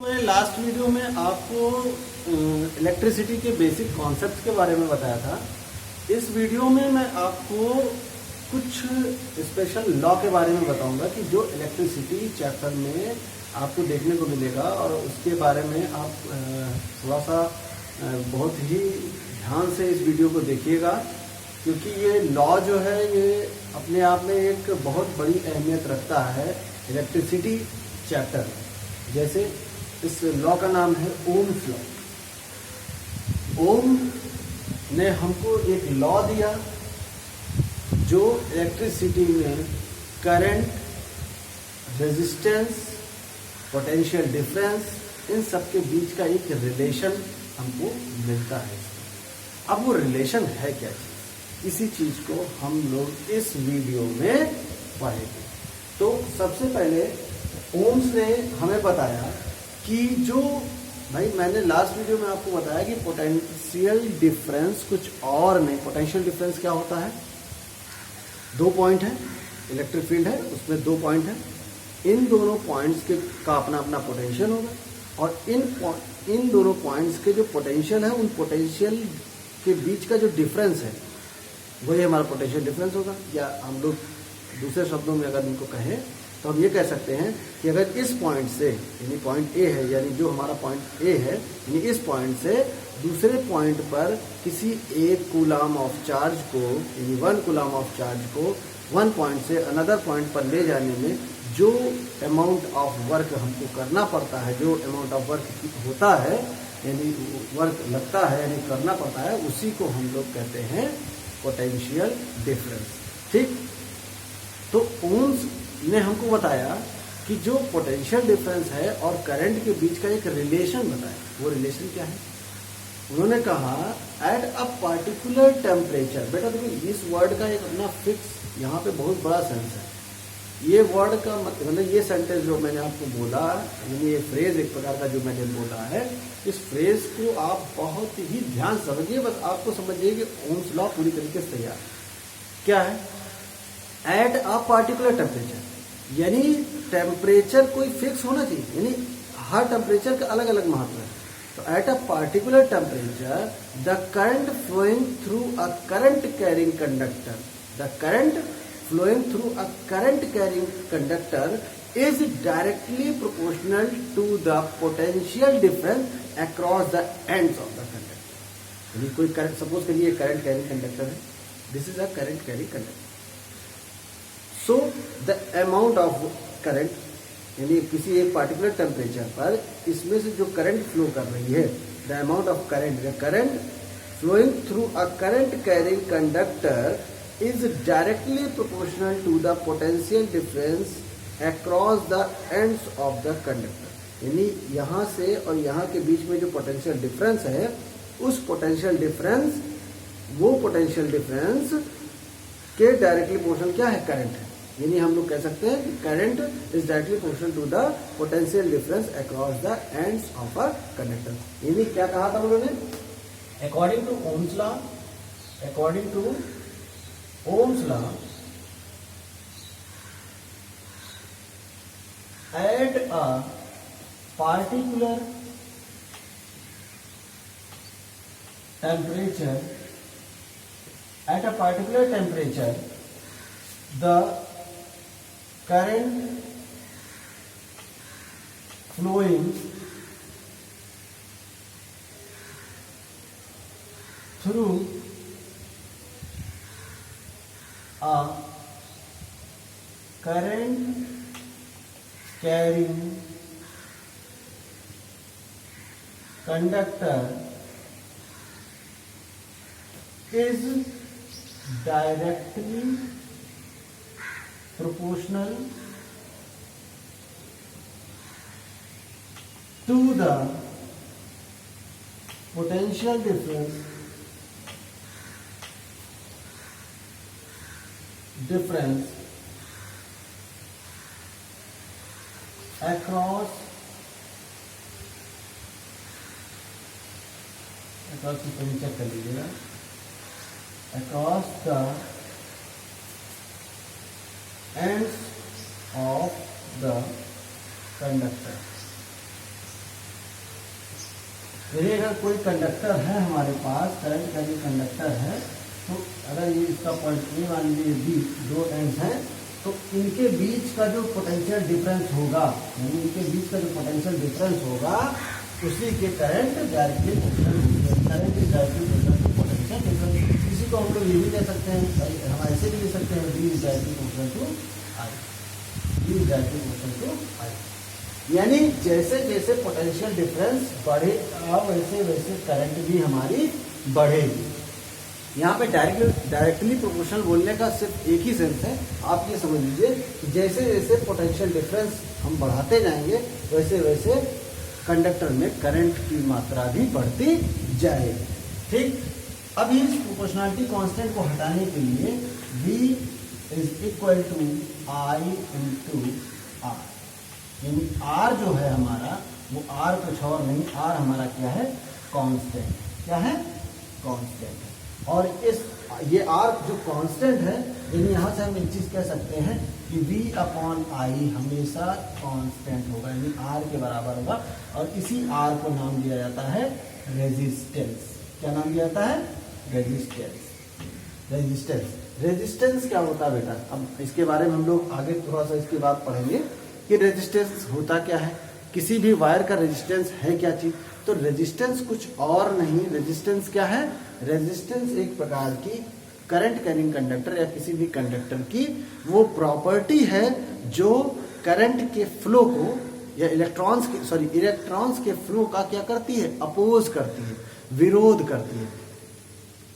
मैं last video में आपको इलेक्ट्रिसिटी के बेसिक कॉन्सेप्ट्स के बारे में बताया था। इस वीडियो में मैं आपको कुछ स्पेशल लॉ के बारे में बताऊंगा कि जो इलेक्ट्रिसिटी चैप्टर में आपको देखने को मिलेगा, और उसके बारे में आप थोड़ा सा बहुत ही ध्यान से इस वीडियो को देखिएगा, क्योंकि ये लॉ जो है ये अपने आप में एक बहुत बड़ी अहमियत रखता है इलेक्ट्रिसिटी चैप्टर में। जैसे इस लॉ का नाम है ओम्स लॉ। ओम ने हमको एक लॉ दिया जो इलेक्ट्रिसिटी में करंट, रेजिस्टेंस, पोटेंशियल डिफरेंस, इन सब के बीच का एक रिलेशन हमको मिलता है। अब वो रिलेशन है क्या चीज़, इसी चीज़ को हम लोग इस वीडियो में पढ़ेंगे। तो सबसे पहले ओम्स ने हमें बताया कि जो भाई मैंने लास्ट वीडियो में आपको बताया कि पोटेंशियल डिफरेंस कुछ और नहीं। पोटेंशियल डिफरेंस क्या होता है? दो पॉइंट है, इलेक्ट्रिक फील्ड है, उसमें दो पॉइंट है। इन दोनों पॉइंट्स के का अपना अपना पोटेंशियल होगा, और इन दोनों पॉइंट्स के जो पोटेंशियल है, उन पोटेंशियल के बीच का जो डिफरेंस है वही हमारा पोटेंशियल डिफरेंस होगा। या हम लोग दूसरे शब्दों में अगर इनको कहें तो हम ये कह सकते हैं कि अगर इस पॉइंट से, यानी पॉइंट ए है, यानी जो हमारा पॉइंट ए है, यानी इस पॉइंट से दूसरे पॉइंट पर किसी एक कूलाम ऑफ चार्ज को, यानी 1 कूलाम ऑफ चार्ज को 1 पॉइंट से अनदर पॉइंट पर ले जाने में जो अमाउंट ऑफ वर्क हमको करना पड़ता है, जो अमाउंट ऑफ वर्क होता है, यानी वर्क लगता है, यानी करना पड़ता है, उसी को हम लोग कहते हैं पोटेंशियल डिफरेंस। ठीक, तो ओम्स ने हमको बताया कि जो पोटेंशियल डिफरेंस है और करंट के बीच का एक रिलेशन बताया। वो रिलेशन क्या है? उन्होंने कहा एट अ पार्टिकुलर टेम्परेचर। बेटा देखो, इस वर्ड का एक अपना फिक्स यहाँ पे बहुत बड़ा सेंस है। ये वर्ड का मतलब, ये सेंटेंस जो मैंने आपको बोला, यानी ये फ्रेज एक प्रकार का जो मैंने बोला है, इस फ्रेज को आप बहुत ही ध्यान समझिए। बस आपको समझिए कि ओम्स लॉ पूरी तरीके से तैयार क्या है। एट अ पार्टिकुलर टेम्परेचर, यानी टेम्परेचर कोई फिक्स होना चाहिए, यानी हर टेम्परेचर का अलग अलग महत्व है। तो at a particular temperature the current flowing through a current carrying conductor, the current flowing through a current carrying conductor is directly proportional to the potential difference across the ends of the conductor. यानी कोई current, suppose करिए current carrying conductor है, this is a current carrying conductor. So the amount of current, यानी किसी एक particular temperature पर इसमें से जो करंट फ्लो कर रही है, the amount of current, the current flowing through a current carrying conductor is directly proportional to the potential difference across the ends of the conductor. यानी यहाँ से और यहाँ के बीच में जो पोटेंशियल डिफरेंस है, उस पोटेंशियल डिफरेंस, वो पोटेंशियल डिफरेंस के डायरेक्टली प्रोपोर्शनल क्या है? करंट है। यानी हम लोग कह सकते हैं कि current is directly proportional to the potential difference across the ends of a conductor. यानी क्या कहा था उन्होंने? According to Ohm's law, according to Ohm's law, at a particular temperature, the current flowing through a current carrying conductor is directly proportional to the potential difference across check कर लीजिएगा, across the ends of the conductor. यानी अगर कोई conductor है हमारे पास, current का भी conductor है, तो अगर ये इसका पॉइंट ए मान लीजिए बी, दो एंड्स हैं, तो इनके बीच का जो पोटेंशियल डिफरेंस होगा, यानी इनके बीच का जो पोटेंशियल डिफरेंस होगा, उसी के करंट डायरेक्टली पोटेंशियल डिफरेंस। इसी को हम लोग ये भी कह सकते हैं, हम ऐसे भी ले सकते हैं, B is directly equal to I, B is directly equal to I. यानी जैसे जैसे पोटेंशियल डिफरेंस बढ़ेगा वैसे वैसे करंट भी हमारी बढ़ेगी। यहाँ पे डायरेक्टली प्रोपोर्शनल बोलने का सिर्फ एक ही सेंस है, आप ये समझ लीजिए कि जैसे जैसे पोटेंशियल डिफरेंस हम बढ़ाते जाएंगे वैसे वैसे कंडक्टर में करंट की मात्रा भी बढ़ती जाएगी। ठीक, अब इस प्रोपोर्शनलिटी कांस्टेंट को हटाने के लिए V is equal to I into R, यानी R जो है हमारा वो R कुछ और नहीं, R हमारा क्या है, कांस्टेंट। क्या है, कांस्टेंट है। और इस ये R जो कांस्टेंट है, यानी यहाँ से हम एक चीज कह सकते हैं कि V अपॉन आई हमेशा कांस्टेंट होगा, यानी R के बराबर होगा। और इसी R को नाम दिया जाता है रेजिस्टेंस। क्या नाम दिया जाता है, रेजिस्टेंस। रेजिस्टेंस क्या होता है बेटा, अब इसके बारे में हम लोग आगे थोड़ा सा इसके बाद पढ़ेंगे कि रेजिस्टेंस होता क्या है, किसी भी वायर का रेजिस्टेंस है क्या चीज। तो रेजिस्टेंस कुछ और नहीं, रेजिस्टेंस क्या है, रेजिस्टेंस एक प्रकार की करंट कैरिंग कंडक्टर या किसी भी कंडक्टर की वो प्रॉपर्टी है जो करंट के फ्लो को या इलेक्ट्रॉन्स के फ्लो का क्या करती है, अपोज करती है, विरोध करती है।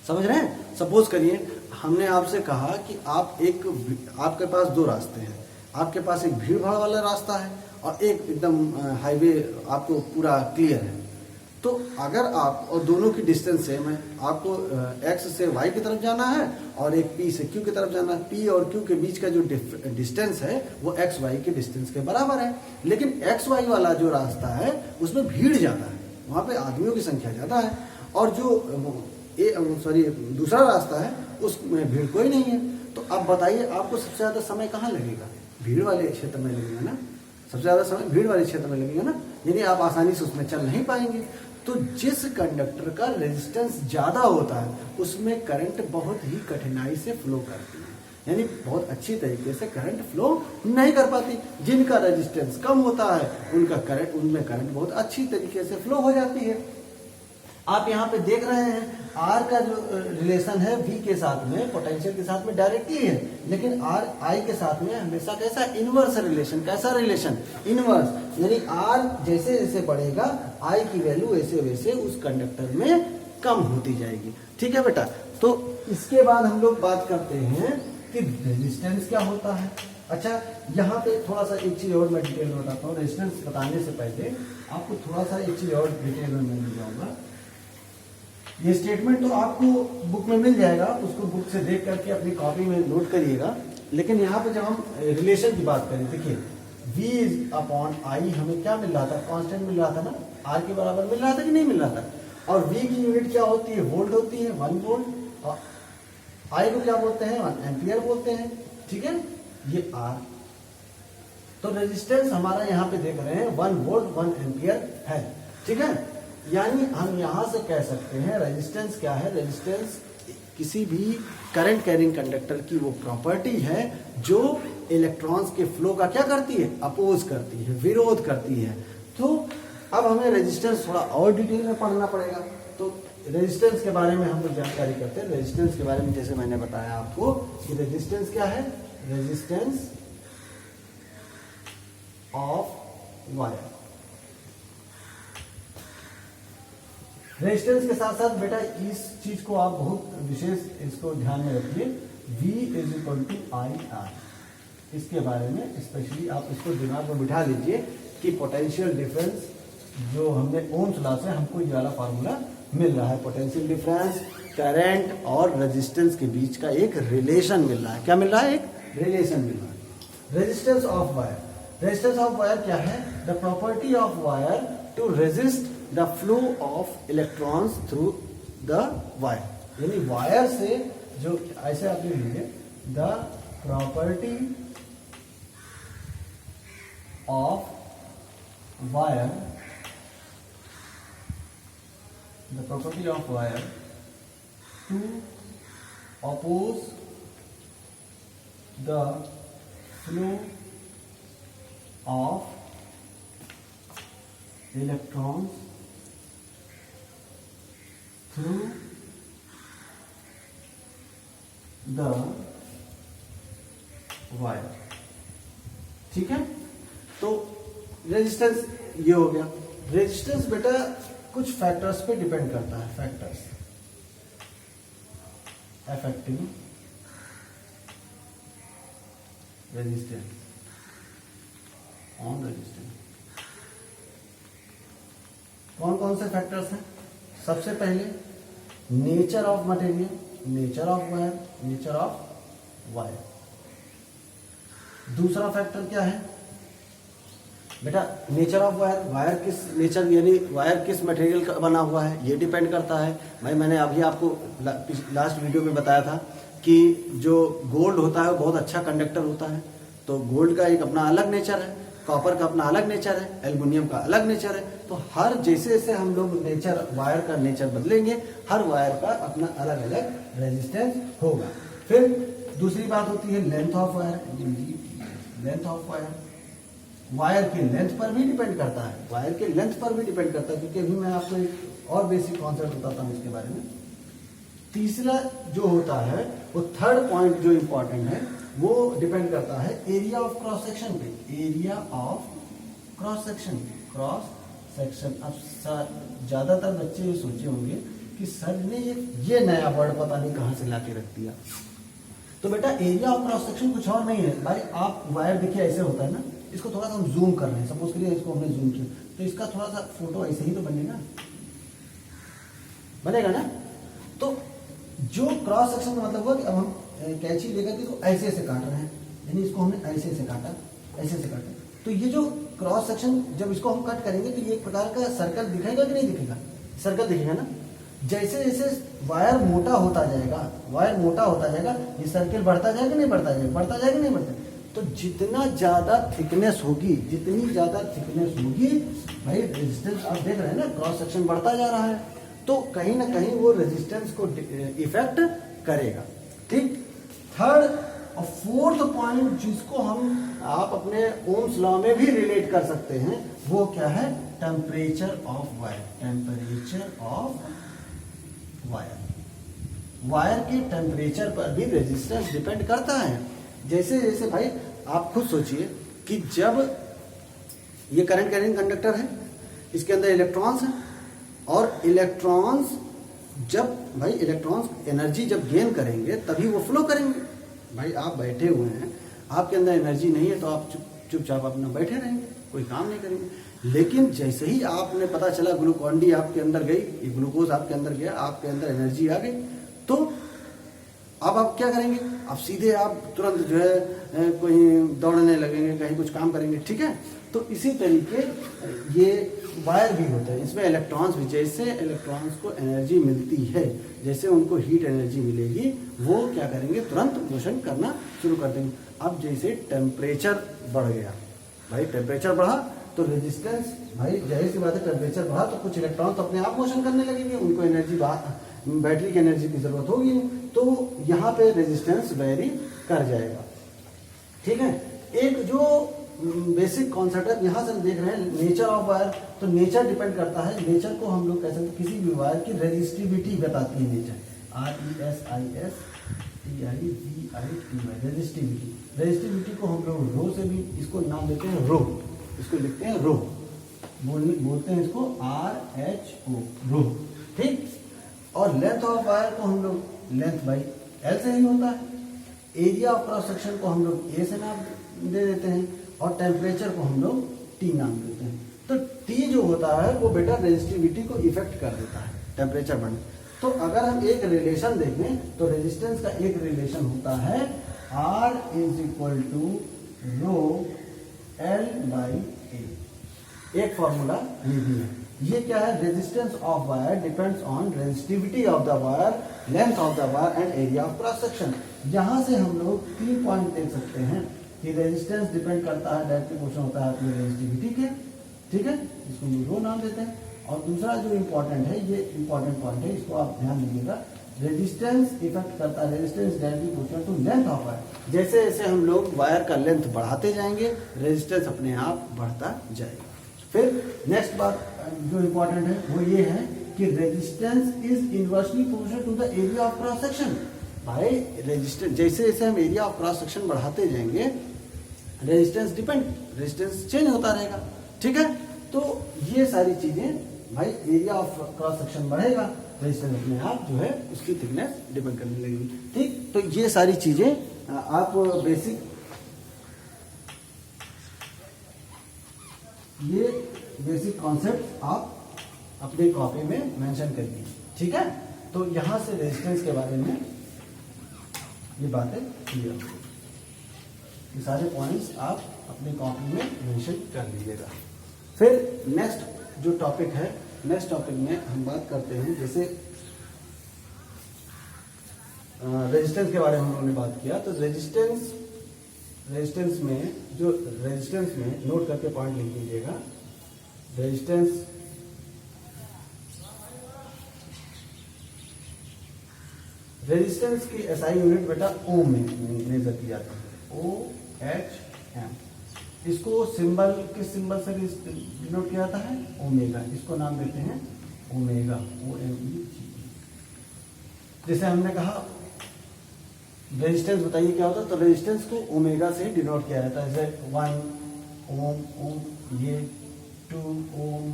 समझ रहे हैं। सपोज करिए हमने आपसे कहा कि आपके पास दो रास्ते हैं, आपके पास एक भीड़ भाड़ वाला रास्ता है और एक एकदम हाईवे आपको पूरा क्लियर है। तो अगर आप और दोनों की डिस्टेंस सेम है, आपको x से y की तरफ जाना है और एक p से q की तरफ जाना है, p और q के बीच का जो डिस्टेंस है वो x y के डिस्टेंस के बराबर है। लेकिन x y वाला जो रास्ता है उसमें भीड़ ज़्यादा है, वहाँ पे आदमियों की संख्या ज़्यादा है, और जो दूसरा रास्ता है उसमें भीड़ कोई नहीं है। तो अब बताइए आपको सबसे ज़्यादा समय कहाँ लगेगा, भीड़ वाले क्षेत्र में लगेगा ना, सबसे ज़्यादा समय भीड़ वाले क्षेत्र में लगेगा ना, यानी आप आसानी से उसमें चल नहीं पाएंगे। तो जिस कंडक्टर का रेजिस्टेंस ज़्यादा होता है उसमें करंट बहुत ही कठिनाई से फ्लो करती है, यानी बहुत अच्छी तरीके से करंट फ्लो नहीं कर पाती। जिनका रेजिस्टेंस कम होता है उनमें करंट बहुत अच्छी तरीके से फ्लो हो जाती है। आप यहाँ पे देख रहे हैं R का जो रिलेशन है V के साथ में, पोटेंशियल के साथ में डायरेक्टली है, लेकिन R I के साथ में हमेशा कैसा, इनवर्स रिलेशन। कैसा रिलेशन, इनवर्स, यानी R जैसे जैसे बढ़ेगा I की वैल्यू वैसे वैसे उस कंडक्टर में कम होती जाएगी। ठीक है बेटा। तो इसके बाद हम लोग बात करते हैं कि रेजिस्टेंस क्या होता है। अच्छा, यहाँ पे थोड़ा सा एक चीज और मैं डिटेल में बताता हूँ। रेजिस्टेंस बताने से पहले आपको थोड़ा सा एक चीज और डिटेल में मैं मिल जाऊंगा। ये स्टेटमेंट तो आपको बुक में मिल जाएगा, उसको बुक से देख करके अपनी कॉपी में नोट करिएगा। लेकिन यहाँ पे जब हम रिलेशन की बात करें, देखिए V इज अपॉन आई हमें क्या मिल रहा था, कांस्टेंट मिल रहा था ना, R के बराबर मिल रहा था कि नहीं मिल रहा था। और V की यूनिट क्या होती है, वोल्ट होती है, 1 वोल्ट। और I को क्या बोलते हैं, 1 एम्पियर बोलते हैं। ठीक है, ये R। तो रेजिस्टेंस हमारा यहाँ पे देख रहे हैं 1 वोल्ट 1 एम्पियर है। ठीक है, यानी हम यहां से कह सकते हैं रेजिस्टेंस क्या है, रेजिस्टेंस किसी भी करंट कैरिंग कंडक्टर की वो प्रॉपर्टी है जो इलेक्ट्रॉन्स के फ्लो का क्या करती है, अपोज करती है, विरोध करती है। तो अब हमें रेजिस्टेंस थोड़ा और डिटेल में पढ़ना पड़ेगा। तो रेजिस्टेंस के बारे में हम लोग जानकारी करते हैं। रेजिस्टेंस के बारे में जैसे मैंने बताया आपको कि रेजिस्टेंस क्या है, रेजिस्टेंस ऑफ वायर। रेजिस्टेंस के साथ साथ बेटा इस चीज को आप बहुत विशेष इसको ध्यान में रखिए, V is equal to I R. इसके बारे में स्पेशली आप इसको दिमाग में बिठा लीजिए कि पोटेंशियल डिफरेंस जो हमने ओम्स लॉ से हमको ये वाला फार्मूला मिल रहा है, पोटेंशियल डिफरेंस करंट और रेजिस्टेंस के बीच का एक रिलेशन मिल रहा है। क्या मिल रहा है, एक रिलेशन मिल रहा है। Resistance of wire, resistance of wire क्या है, the property of wire to resist the flow of electrons through the wire. यानी वायर से जो, ऐसे आप लिख लीजिए, the property of wire property of wire to oppose the flow of electrons through the wire। ठीक है, तो रेजिस्टेंस ये हो गया। रेजिस्टेंस बेटा कुछ फैक्टर्स पे डिपेंड करता है, factors affecting resistance on resistance. कौन कौन से फैक्टर्स हैं? सबसे पहले nature of material, nature of wire, nature of wire. दूसरा फैक्टर क्या है बेटा? नेचर ऑफ वायर, वायर किस नेचर यानी वायर किस मटेरियल का बना हुआ है ये डिपेंड करता है। भाई मैंने अभी आपको लास्ट वीडियो में बताया था कि जो गोल्ड होता है वो बहुत अच्छा कंडक्टर होता है, तो गोल्ड का एक अपना अलग नेचर है, कॉपर का अपना अलग नेचर है, एल्युमिनियम का अलग नेचर है। तो हर जैसे जैसे हम लोग नेचर वायर का नेचर बदलेंगे, हर वायर का अपना अलग अलग रेजिस्टेंस होगा। फिर दूसरी बात होती है length of wire. Length of wire, wire की लेंथ पर भी डिपेंड करता है, वायर के लेंथ पर भी डिपेंड करता है, क्योंकि अभी मैं आपको एक और बेसिक कॉन्सेप्ट बताता हूँ इसके बारे में। तीसरा जो होता है वो थर्ड पॉइंट जो इंपॉर्टेंट है वो डिपेंड करता है एरिया ऑफ क्रॉस सेक्शन पे। Area of cross section, cross section. अब ज्यादातर बच्चे ये सोचे होंगे कि सर ने ये नया वर्ड पता नहीं कहां से लाके रख दिया। तो बेटा एरिया ऑफ क्रॉस सेक्शन कुछ और नहीं है भाई। आप वायर देखिए ऐसे होता है ना, इसको थोड़ा सा हम जूम कर रहे हैं, सपोज करिए इसको हमने जूम किया, तो इसका थोड़ा सा फोटो ऐसे ही तो बनेगा, बनेगा ना। तो जो क्रॉस सेक्शन का मतलब हुआ कि अब हम कैंची लेकर के इसको ऐसे ऐसे काट रहे हैं, यानी इसको हमने ऐसे ऐसे काटा, ऐसे ऐसे काटा। तो ये जो क्रॉस सेक्शन जब इसको हम कट करेंगे तो ये एक प्रकार का सर्कल दिखेगा कि नहीं दिखेगा? सर्कल दिखेगा ना। जैसे जैसे वायर मोटा होता जाएगा, वायर मोटा होता जाएगा, ये सर्कल बढ़ता जाएगा नहीं बढ़ता जाएगा? बढ़ता जाएगा नहीं बढ़ता? तो जितना ज्यादा थिकनेस होगी, जितनी ज्यादा थिकनेस होगी भाई रेजिस्टेंस, आप देख रहे हैं ना क्रॉस सेक्शन बढ़ता जा रहा है, तो कहीं ना कहीं वो रेजिस्टेंस को इफेक्ट करेगा। ठीक। थर्ड और फोर्थ पॉइंट जिसको हम आप अपने ओम्स लॉ में भी रिलेट कर सकते हैं वो क्या है? Temperature of wire. Temperature of wire, wire के टेम्परेचर पर भी रेजिस्टेंस डिपेंड करता है। जैसे जैसे भाई आप खुद सोचिए कि जब ये करंट कैरिंग कंडक्टर है, इसके अंदर इलेक्ट्रॉन्स हैं, और इलेक्ट्रॉन्स जब भाई इलेक्ट्रॉन्स एनर्जी जब गेन करेंगे तभी वो फ्लो करेंगे। भाई आप बैठे हुए हैं, आपके अंदर एनर्जी नहीं है तो आप चुपचाप अपना बैठे रहेंगे, कोई काम नहीं करेंगे। लेकिन जैसे ही आपने पता चला ग्लूकॉन डी आपके अंदर गई, ये ग्लूकोज आपके अंदर गया, आपके अंदर एनर्जी आ गई, तो अब आप क्या करेंगे? आप सीधे आप तुरंत जो है कहीं दौड़ने लगेंगे, कहीं कुछ काम करेंगे। ठीक है, तो इसी तरीके ये वायर भी होता है, इसमें इलेक्ट्रॉन्स भी, जैसे इलेक्ट्रॉन्स को एनर्जी मिलती है, जैसे उनको हीट एनर्जी मिलेगी, वो क्या करेंगे? तुरंत मोशन करना शुरू कर देंगे। अब जैसे टेम्परेचर बढ़ गया, भाई टेम्परेचर बढ़ा तो रेजिस्टेंस, भाई जाहिर सी बात है टेम्परेचर बढ़ा तो कुछ इलेक्ट्रॉन तो अपने आप मोशन करने लगेंगे, उनको एनर्जी बैटरी की एनर्जी की जरूरत होगी, तो यहाँ पे रेजिस्टेंस वेरी कर जाएगा। ठीक है, एक जो बेसिक कॉन्सेप्ट है यहाँ से हम देख रहे हैं नेचर ऑफ वायर, तो नेचर डिपेंड करता है, नेचर को हम लोग कह सकते हैं किसी भी वायर की रेजिस्टिविटी बताती है नेचर। RESISTIVITY resistivity. रेजिस्टिविटी को हम लोग रो से भी इसको नाम देते हैं रो, इसको लिखते हैं रो, बोलते हैं इसको RHO रो। ठीक। और लेंथ ऑफ वायर को हम लोग लेंथ बाई L से ही होता है। एरिया ऑफ क्रॉस सेक्शन को हम लोग A से नाम दे देते हैं, और टेम्परेचर को हम लोग T नाम देते हैं। तो T जो होता है वो बेटा रेजिस्टिविटी को इफेक्ट कर देता है टेम्परेचर बढ़ने। तो अगर हम एक रिलेशन देखें तो रेजिस्टेंस का एक रिलेशन होता है R = ρL/A। एक फॉर्मूला ये भी है। ये क्या है? Resistance of wire depends on resistivity of the wire, length of the wire and area of cross section. यहां से हम लोग 3 पॉइंट देख सकते हैं कि रेजिस्टेंस डिपेंड करता है, डायरेक्ट प्रोपोर्शनल होता है अपनी रेजिस्टिविटी के। ठीक है, इसको हम रो नाम देते हैं। और दूसरा जो इम्पोर्टेंट है, ये इम्पोर्टेंट पॉइंट है, इसको आप ध्यान दीजिएगा, रेजिस्टेंस इफेक्ट करता है, resistance directly proportional to length of wire. जैसे जैसे हम लोग वायर का लेंथ बढ़ाते जाएंगे, रेजिस्टेंस अपने आप बढ़ता जाएगा। फिर नेक्स्ट बात जो इम्पोर्टेंट है वो ये है कि resistance is inversely proportional to the area of cross section. भाई रेजिस्टेंस जैसे जैसे हम एरिया ऑफ क्रॉस सेक्शन बढ़ाते जाएंगे, रेजिस्टेंस चेंज होता रहेगा, ठीक है। तो ये सारी चीजें, भाई एरिया ऑफ क्रॉस सेक्शन बढ़ेगा, रेजिस्टेंस अपने आप जो है उसकी थिकनेस डिपेंड करने लगेगी, ठीक। तो ये सारी चीजें आप बेसिक कॉन्सेप्ट आप अपनी कॉपी में मेंशन करिए, ठीक है। तो यहां से रेजिस्टेंस के बारे में ये बातें क्लियर, ये सारे पॉइंट्स आप अपनी कॉपी में मेंशन कर लीजिएगा। फिर नेक्स्ट जो टॉपिक है, नेक्स्ट टॉपिक में हम बात करते हैं, जैसे रेजिस्टेंस के बारे में हम लोगों ने बात किया, तो रेजिस्टेंस में नोट करके पॉइंट लिख लीजिएगा। रेजिस्टेंस की एसआई यूनिट बेटा ओम में मेजर की जाती है, OHM। इसको सिंबल किस सिंबल से डिनोट किया जाता है, ओमेगा। इसको नाम देते हैं ओमेगा, OMEGA। जैसे हमने कहा रेजिस्टेंस बताइए क्या होता है, तो रेजिस्टेंस को ओमेगा से डिनोट किया जाता है, जैसे 1 ओम, ये 2 ओम,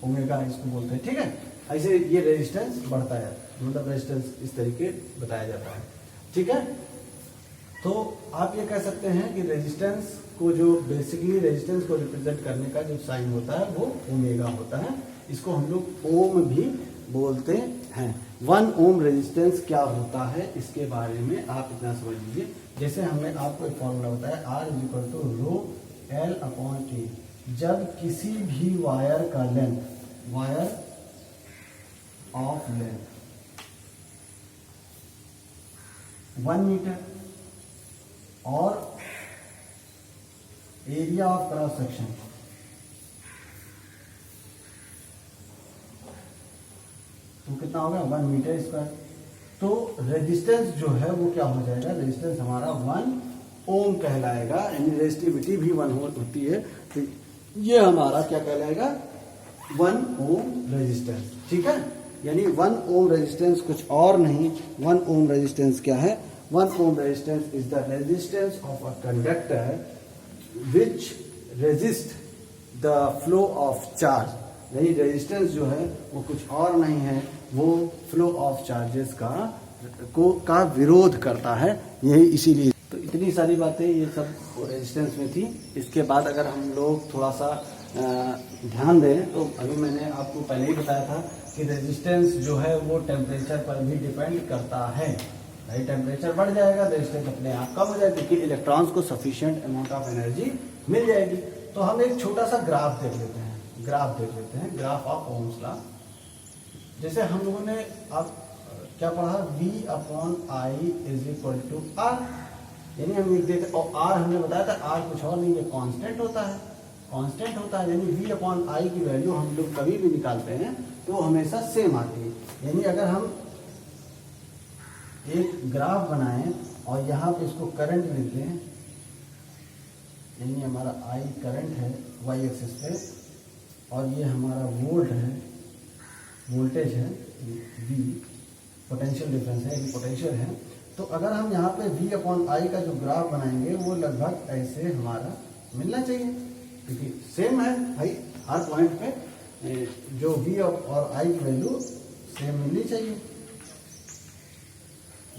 ओमेगा इसको बोलते हैं, ठीक है। ऐसे ये रेजिस्टेंस बढ़ता है, मतलब रेजिस्टेंस इस तरीके बताया जाता है, ठीक है। तो आप ये कह सकते हैं कि रेजिस्टेंस को जो बेसिकली रेजिस्टेंस को रिप्रेजेंट करने का जो साइन होता है वो ओमेगा होता है, इसको हम लोग ओम भी बोलते हैं। 1 ओम रेजिस्टेंस क्या होता है इसके बारे में आप इतना समझ लीजिए। जैसे हमने आपको एक फॉर्मूला बताया, R = ρL/T। जब किसी भी वायर का length, wire of length 1 metre और एरिया ऑफ क्रॉस सेक्शन तो कितना होगा, 1 मीटर स्क्वायर। तो रेजिस्टेंस जो है वो क्या हो जाएगा, रेजिस्टेंस हमारा 1 ओम कहलाएगा, यानी रेजिस्टिविटी भी 1 होती है, तो ये हमारा क्या कहलाएगा, 1 ओम रेजिस्टेंस, ठीक है। यानी 1 ओम रेजिस्टेंस कुछ और नहीं, 1 ओम रेजिस्टेंस क्या है, 1 ohm resistance is the resistance of a conductor which resist the flow of charge। यही रेजिस्टेंस जो है वो कुछ और नहीं है, वो फ्लो ऑफ चार्जेस का विरोध करता है, यही इसीलिए। तो इतनी सारी बातें ये सब रेजिस्टेंस में थी। इसके बाद अगर हम लोग थोड़ा सा ध्यान दें तो अभी मैंने आपको पहले ही बताया था कि रेजिस्टेंस जो है वो टेम्परेचर पर भी डिपेंड करता है। भाई टेम्परेचर बढ़ जाएगा, रेजिस्टेंस अपने आप कम हो जाएगा, क्योंकि इलेक्ट्रॉन्स को सफिशिएंट अमाउंट ऑफ एनर्जी मिल जाएगी। तो हम एक छोटा सा ग्राफ देख लेते हैं, ग्राफ ऑफ ओम्स लॉ। जैसे हम लोगों ने अब क्या पढ़ा, V/I = R, यानी हम लिख देते, और R हमने बताया था, R कुछ और नहीं है, कांस्टेंट होता है, यानी V/I की वैल्यू हम लोग कभी भी निकालते हैं तो हमेशा सेम आती है। यानी अगर हम एक ग्राफ बनाएं और यहाँ पे इसको करंट लिख दें, यानी हमारा I करंट है y एक्सिस पे, और ये हमारा वोल्ट है, वोल्टेज है, V पोटेंशियल डिफरेंस है, ये पोटेंशियल है। तो अगर हम यहाँ पे V/I का जो ग्राफ बनाएंगे वो लगभग ऐसे हमारा मिलना चाहिए, क्योंकि सेम है भाई, हर पॉइंट पे जो V और I की वैल्यू सेम मिलनी चाहिए।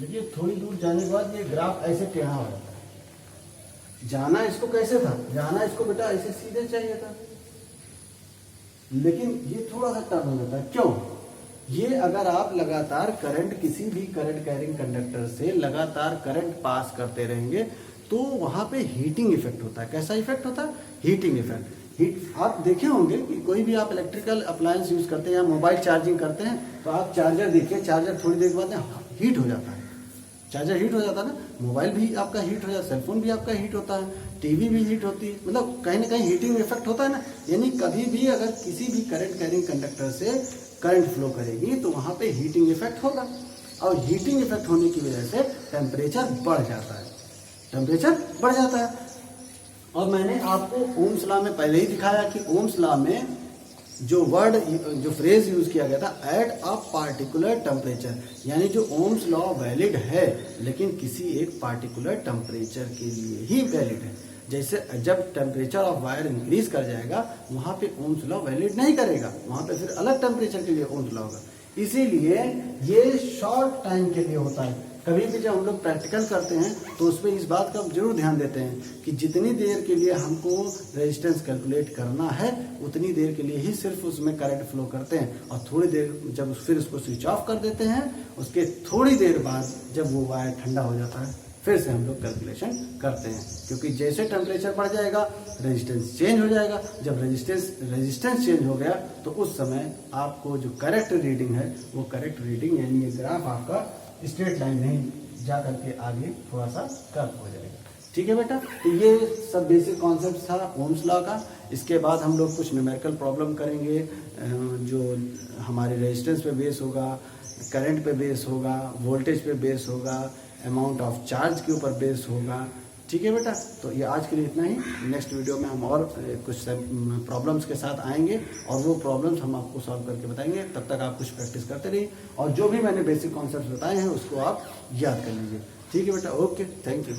देखिए थोड़ी दूर जाने के बाद ये ग्राफ ऐसे टेढ़ा हो जाता है। जाना इसको कैसे था, जाना इसको बेटा ऐसे सीधे चाहिए था, लेकिन ये थोड़ा सा टर्न हो जाता है। क्यों? ये अगर आप लगातार करंट, किसी भी करंट कैरिंग कंडक्टर से लगातार करंट पास करते रहेंगे तो वहां पे हीटिंग इफेक्ट होता है। कैसा इफेक्ट होता है? Heating effect. आप देखे होंगे कि कोई भी आप इलेक्ट्रिकल अप्लायंस यूज करते हैं या मोबाइल चार्जिंग करते हैं तो आप चार्जर देखिए, चार्जर थोड़ी देर बाद हीट हो जाता है, चार्जर हीट हो जाता है ना, मोबाइल भी आपका हीट हो जाता है, सेलफोन भी आपका हीट होता है, टीवी भी हीट होती है, मतलब कहीं ना कहीं हीटिंग इफेक्ट होता है ना। यानी कभी भी अगर किसी भी करंट कैरिंग कंडक्टर से करंट फ्लो करेगी तो वहाँ पे हीटिंग इफेक्ट होगा, और हीटिंग इफेक्ट होने की वजह से टेम्परेचर बढ़ जाता है, टेम्परेचर बढ़ जाता है। और मैंने आपको ओम्स लॉ में पहले ही दिखाया कि ओम्स लॉ में जो वर्ड जो फ्रेज यूज किया गया था, एट अ पार्टिकुलर टेम्परेचर, यानी जो ओम्स लॉ वैलिड है लेकिन किसी एक पार्टिकुलर टेम्परेचर के लिए ही वैलिड है। जैसे जब टेम्परेचर ऑफ वायर इंक्रीज कर जाएगा वहां पे ओम्स लॉ वैलिड नहीं करेगा, वहां पे फिर अलग टेम्परेचर के लिए ओम्स लॉ होगा। इसीलिए ये शॉर्ट टाइम के लिए होता है। कभी भी जब हम लोग प्रैक्टिकल करते हैं तो उसमें इस बात का जरूर ध्यान देते हैं कि जितनी देर के लिए हमको रेजिस्टेंस कैलकुलेट करना है उतनी देर के लिए ही सिर्फ उसमें करंट फ्लो करते हैं, और थोड़ी देर जब फिर उसको स्विच ऑफ कर देते हैं, उसके थोड़ी देर बाद जब वो वायर ठंडा हो जाता है फिर से हम लोग कैलकुलेशन करते हैं। क्योंकि जैसे टेम्परेचर बढ़ जाएगा रेजिस्टेंस चेंज हो जाएगा, जब रेजिस्टेंस चेंज हो गया तो उस समय आपको जो करेक्ट रीडिंग है वो करेक्ट रीडिंग, यानी ये ग्राफ आपका स्ट्रेट लाइन नहीं जा करके आगे थोड़ा सा कर्व हो जाएगा। ठीक है बेटा, तो ये सब बेसिक कॉन्सेप्ट था ओम्स लॉ का। इसके बाद हम लोग कुछ न्यूमेरिकल प्रॉब्लम करेंगे जो हमारे रेजिस्टेंस पे बेस होगा, करंट पे बेस होगा, वोल्टेज पे बेस होगा, अमाउंट ऑफ चार्ज के ऊपर बेस होगा। ठीक है बेटा, तो ये आज के लिए इतना ही। नेक्स्ट वीडियो में हम और कुछ प्रॉब्लम्स के साथ आएंगे और वो प्रॉब्लम्स हम आपको सॉल्व करके बताएंगे। तब तक आप कुछ प्रैक्टिस करते रहिए और जो भी मैंने बेसिक कॉन्सेप्ट्स बताए हैं उसको आप याद कर लीजिए। ठीक है बेटा, ओके, थैंक यू।